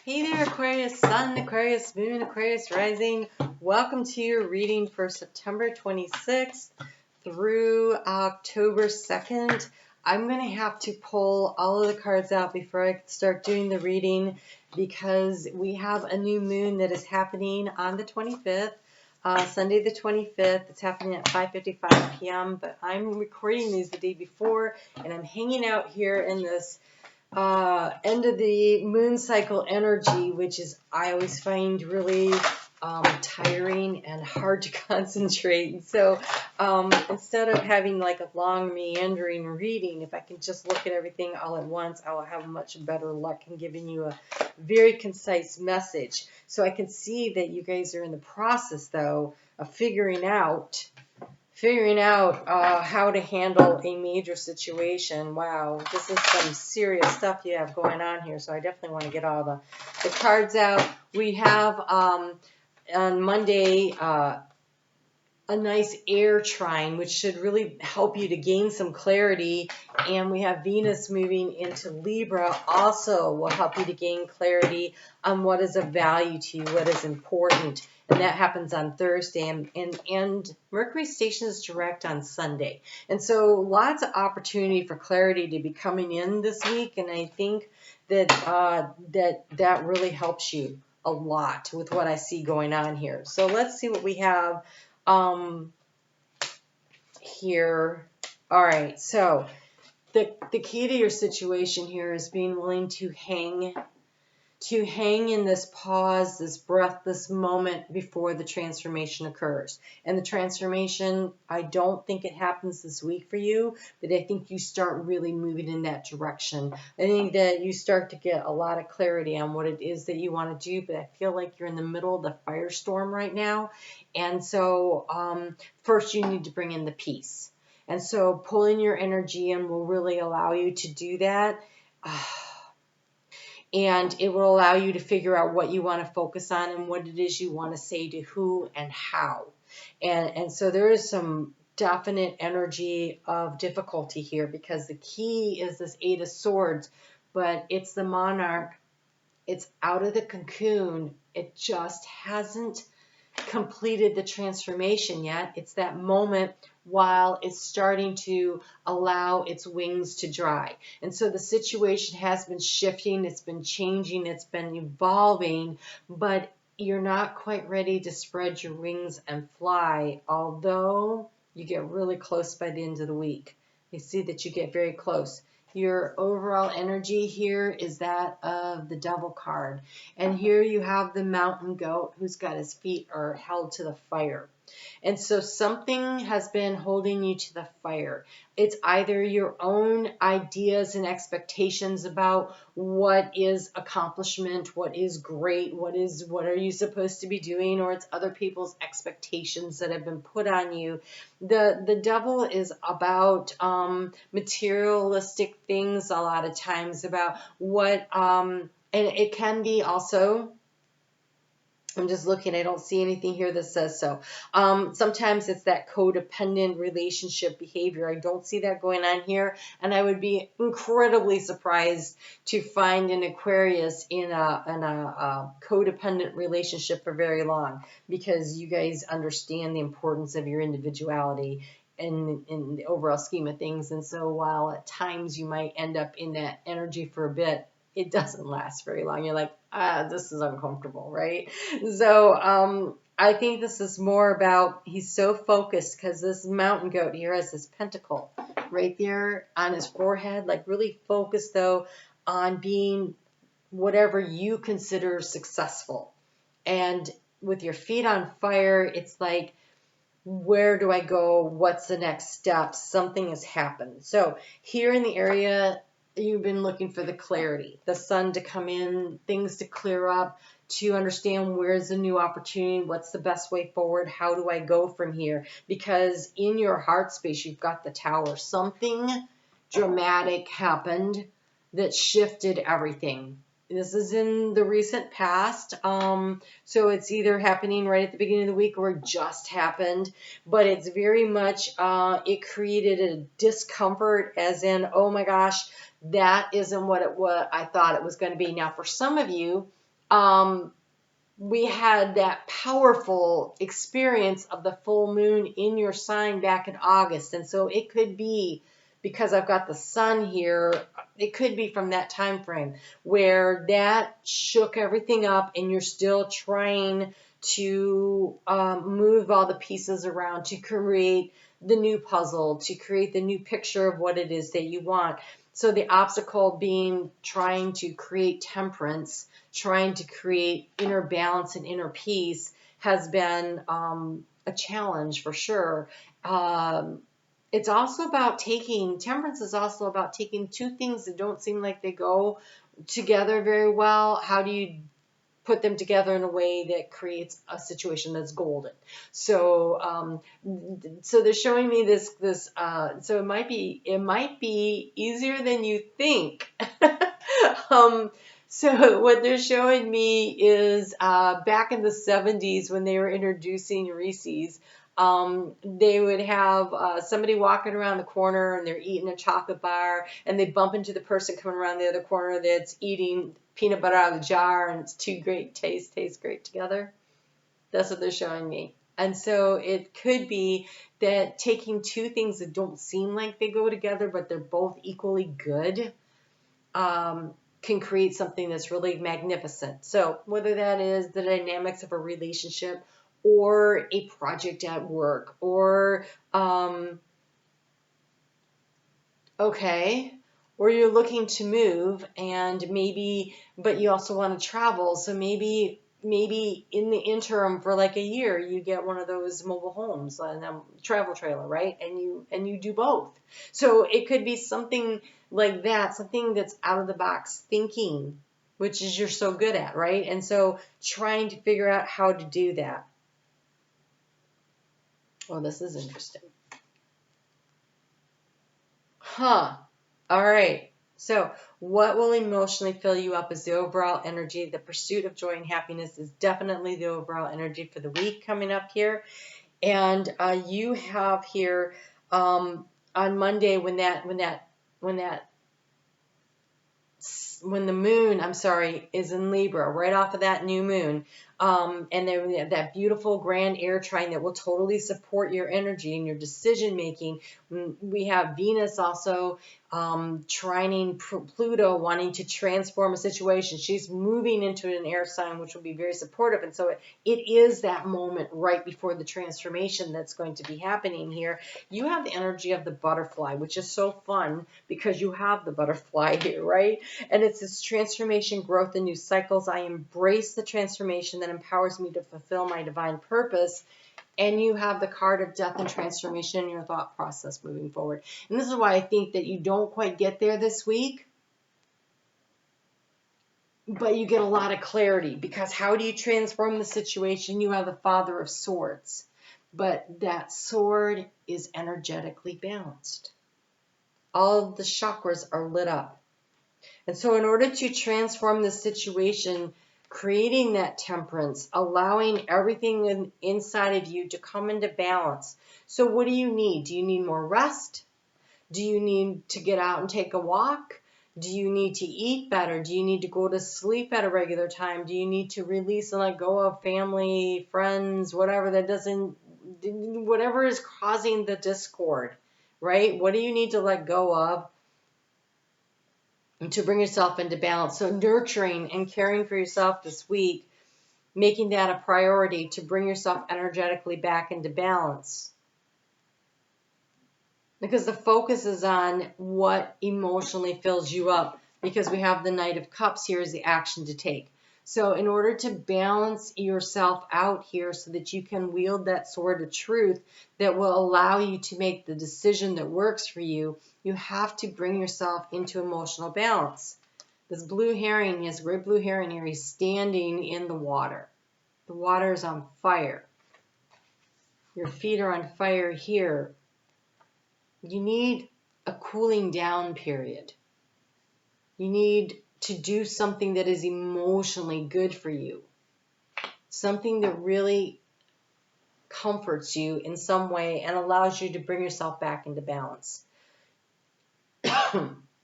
Hey there, Aquarius Sun, Aquarius Moon, Aquarius Rising. Welcome to your reading for September 26th through October 2nd. I'm going to have to pull all of the cards out before I start doing the reading because we have a new moon that is happening on the 25th. Sunday the 25th. It's happening at 5:55 p.m. But I'm recording these the day before, and I'm hanging out here in this end of the moon cycle energy, which is I always find really tiring and hard to concentrate. So instead of having like a long meandering reading, if I can just look at everything all at once, I will have much better luck in giving you a very concise message. So I can see that you guys are in the process, though, of figuring out how to handle a major situation. Wow, this is some serious stuff you have going on here, so I definitely want to get all the cards out. We have on Monday a nice air trine, which should really help you to gain some clarity, and we have Venus moving into Libra, also will help you to gain clarity on what is of value to you, what is important. And that happens on Thursday, and Mercury stations direct on Sunday. And so lots of opportunity for clarity to be coming in this week, and I think that that really helps you a lot with what I see going on here. So let's see what we have here. All right, so the key to your situation here is being willing to hang in this pause, this breath, this moment before the transformation occurs. And the transformation, I don't think it happens this week for you, but I think you start really moving in that direction. I think that you start to get a lot of clarity on what it is that you want to do, but I feel like you're in the middle of the firestorm right now. And so first you need to bring in the peace. And so pulling your energy in will really allow you to do that. And it will allow you to figure out what you want to focus on and what it is you want to say to who and how. And so there is some definite energy of difficulty here because the key is this Eight of Swords, but it's the monarch. It's out of the cocoon. It just hasn't completed the transformation yet. It's that moment while it's starting to allow its wings to dry. And so the situation has been shifting, it's been changing, it's been evolving, but you're not quite ready to spread your wings and fly, although you get really close by the end of the week. You see that you get very close. Your overall energy here is that of the Devil card. And here you have the mountain goat who's got his feet are held to the fire. And so something has been holding you to the fire. It's either your own ideas and expectations about what is accomplishment, what is great, what are you supposed to be doing, or it's other people's expectations that have been put on you. The devil is about materialistic things a lot of times, about what and it can be also, I'm just looking, I don't see anything here that says so. Sometimes it's that codependent relationship behavior. I don't see that going on here, and I would be incredibly surprised to find an Aquarius in a codependent relationship for very long, because you guys understand the importance of your individuality in the overall scheme of things. And so while at times you might end up in that energy for a bit, it doesn't last very long. You're like, this is uncomfortable, right? So I think this is more about, he's so focused because this mountain goat here has this pentacle right there on his forehead, like really focused though on being whatever you consider successful. And with your feet on fire, it's like, where do I go? What's the next step? Something has happened. So here in the area, you've been looking for the clarity, the sun to come in, things to clear up, to understand where's the new opportunity, what's the best way forward, how do I go from here? Because in your heart space, you've got the Tower. Something dramatic happened that shifted everything. This is in the recent past, so it's either happening right at the beginning of the week or it just happened, but it's very much, it created a discomfort, as in, oh my gosh, that isn't what I thought it was going to be. Now, for some of you, we had that powerful experience of the full moon in your sign back in August. And so it could be, because I've got the sun here, it could be from that time frame where that shook everything up and you're still trying to move all the pieces around to create the new puzzle, to create the new picture of what it is that you want. So the obstacle being trying to create temperance, trying to create inner balance and inner peace has been a challenge for sure. It's also about temperance is also about taking two things that don't seem like they go together very well. How do you put them together in a way that creates a situation that's golden? So, so they're showing me this. So it might be easier than you think. So what they're showing me is back in the 70s when they were introducing Reese's, they would have somebody walking around the corner and they're eating a chocolate bar and they bump into the person coming around the other corner that's eating peanut butter out of the jar and it's two great tastes great together. That's what they're showing me. And so it could be that taking two things that don't seem like they go together, but they're both equally good, can create something that's really magnificent. So whether that is the dynamics of a relationship or a project at work or, or you're looking to move and but you also want to travel. So maybe in the interim for like a year, you get one of those mobile homes and a travel trailer, right? And you do both. So it could be something like that, something that's out of the box thinking, which is you're so good at, right? And so trying to figure out how to do that. Well, this is interesting. All right. So what will emotionally fill you up is the overall energy. The pursuit of joy and happiness is definitely the overall energy for the week coming up here. And you have here on Monday when the moon, is in Libra, right off of that new moon. And then we have that beautiful grand air trine that will totally support your energy and your decision making. We have Venus also trining Pluto, wanting to transform a situation. She's moving into an air sign, which will be very supportive. And so it is that moment right before the transformation that's going to be happening here. You have the energy of the butterfly, which is so fun because you have the butterfly here, right? And it's this transformation, growth, and new cycles. I embrace the transformation that empowers me to fulfill my divine purpose. And you have the card of death and transformation in your thought process moving forward. And this is why I think that you don't quite get there this week, but you get a lot of clarity, because how do you transform the situation? You have the Father of Swords, but that sword is energetically balanced. All of the chakras are lit up. And so in order to transform the situation, creating that temperance, allowing everything inside of you to come into balance. So what do you need? Do you need more rest? Do you need to get out and take a walk? Do you need to eat better? Do you need to go to sleep at a regular time? Do you need to release and let go of family, friends, whatever is causing the discord, right? What do you need to let go of and to bring yourself into balance? So nurturing and caring for yourself this week, making that a priority to bring yourself energetically back into balance. Because the focus is on what emotionally fills you up, because we have the Knight of Cups here as the action to take. So in order to balance yourself out here so that you can wield that sword of truth that will allow you to make the decision that works for you, you have to bring yourself into emotional balance. This blue heron, he has a great blue heron here. He's standing in the water. The water is on fire. Your feet are on fire here. You need a cooling down period. You need to do something that is emotionally good for you. Something that really comforts you in some way and allows you to bring yourself back into balance.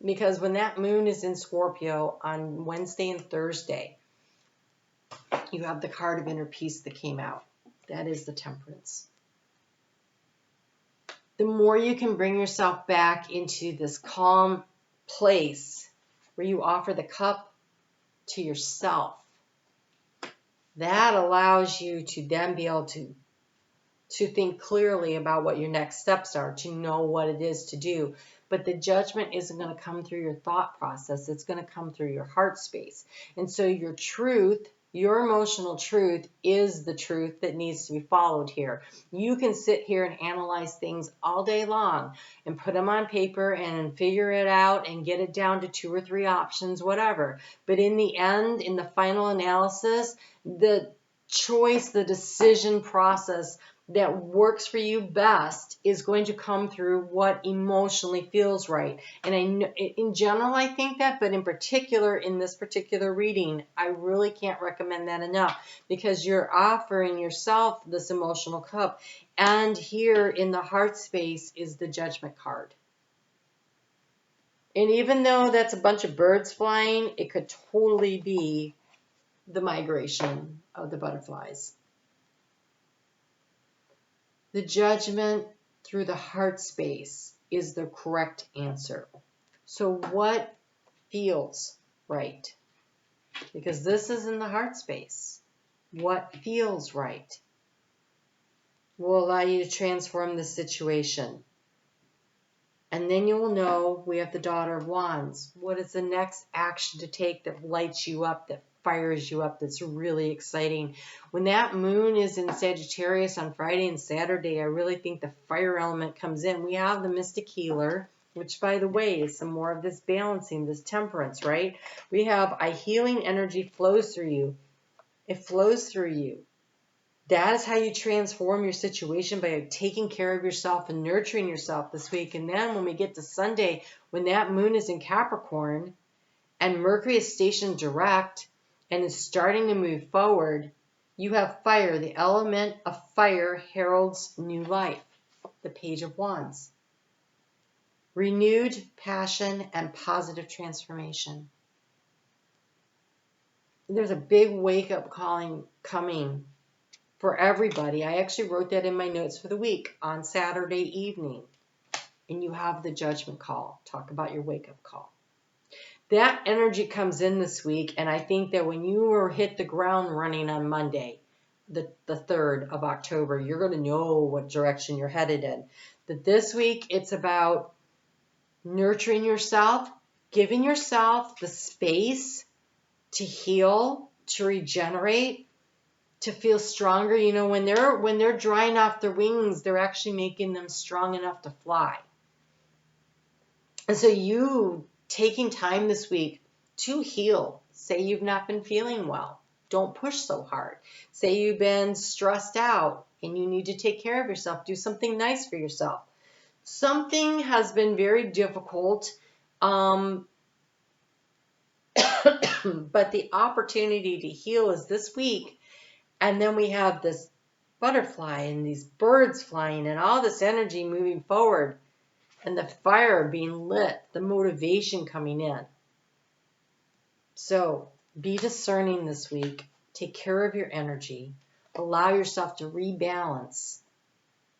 Because when that moon is in Scorpio on Wednesday and Thursday, You have the card of inner peace that came out. That is the Temperance. The more you can bring yourself back into this calm place where you offer the cup to yourself, that allows you to then be able to think clearly about what your next steps are, to know what it is to do. But the judgment isn't going to come through your thought process. It's going to come through your heart space. And so your truth, your emotional truth, is the truth that needs to be followed here. You can sit here and analyze things all day long and put them on paper and figure it out and get it down to 2 or 3 options, whatever. But in the end, in the final analysis, the choice, the decision process that works for you best is going to come through what emotionally feels right. And I know, in general, I think that, but in particular, in this particular reading, I really can't recommend that enough, because you're offering yourself this emotional cup. And here in the heart space is the Judgment card. And even though that's a bunch of birds flying, it could totally be the migration of the butterflies. The Judgment through the heart space is the correct answer. So what feels right? Because this is in the heart space. What feels right will allow you to transform the situation. And then you will know, we have the Daughter of Wands. What is the next action to take that lights you up, that fires you up, that's really exciting? When that moon is in Sagittarius on Friday and Saturday, I really think the fire element comes in. We have the Mystic Healer, which, by the way, is some more of this balancing, this temperance, right? We have a healing energy flows through you. It flows through you. That is how you transform your situation, by taking care of yourself and nurturing yourself this week. And then when we get to Sunday, when that moon is in Capricorn and Mercury is stationed direct and is starting to move forward, you have fire. The element of fire heralds new life. The Page of Wands. Renewed passion and positive transformation. There's a big wake-up calling coming for everybody. I actually wrote that in my notes for the week on Saturday evening. And you have the Judgment call. Talk about your wake-up call. That energy comes in this week, and I think that when you hit the ground running on Monday, the 3rd of October, you're going to know what direction you're headed in. That this week, it's about nurturing yourself, giving yourself the space to heal, to regenerate, to feel stronger. You know, when they're drying off their wings, they're actually making them strong enough to fly. And so you taking time this week to heal. Say you've not been feeling well. Don't push so hard. Say you've been stressed out and you need to take care of yourself. Do something nice for yourself. Something has been very difficult, but the opportunity to heal is this week. And then we have this butterfly and these birds flying and all this energy moving forward and the fire being lit, the motivation coming in. So be discerning this week. Take care of your energy. Allow yourself to rebalance,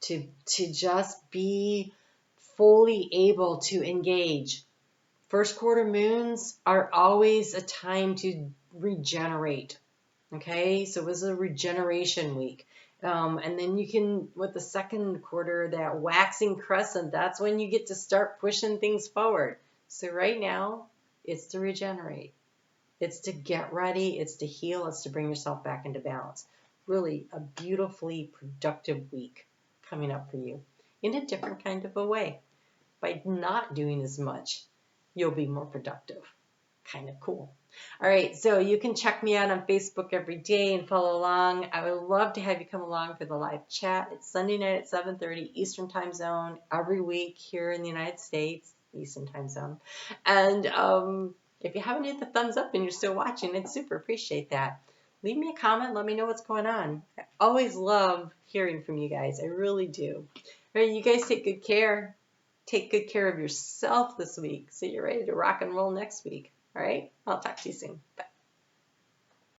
to just be fully able to engage. First quarter moons are always a time to regenerate. Okay, so this is a regeneration week. And then you can, with the second quarter, that waxing crescent, that's when you get to start pushing things forward. So right now, it's to regenerate. It's to get ready. It's to heal. It's to bring yourself back into balance. Really a beautifully productive week coming up for you in a different kind of a way. By not doing as much, you'll be more productive. Kind of cool. All right, so you can check me out on Facebook every day and follow along. I would love to have you come along for the live chat. It's Sunday night at 7:30 Eastern Time Zone every week here in the United States, Eastern Time Zone. And if you haven't hit the thumbs up and you're still watching, I'd super appreciate that. Leave me a comment. Let me know what's going on. I always love hearing from you guys. I really do. All right, you guys take good care. Take good care of yourself this week so you're ready to rock and roll next week. All right, I'll talk to you soon. Bye.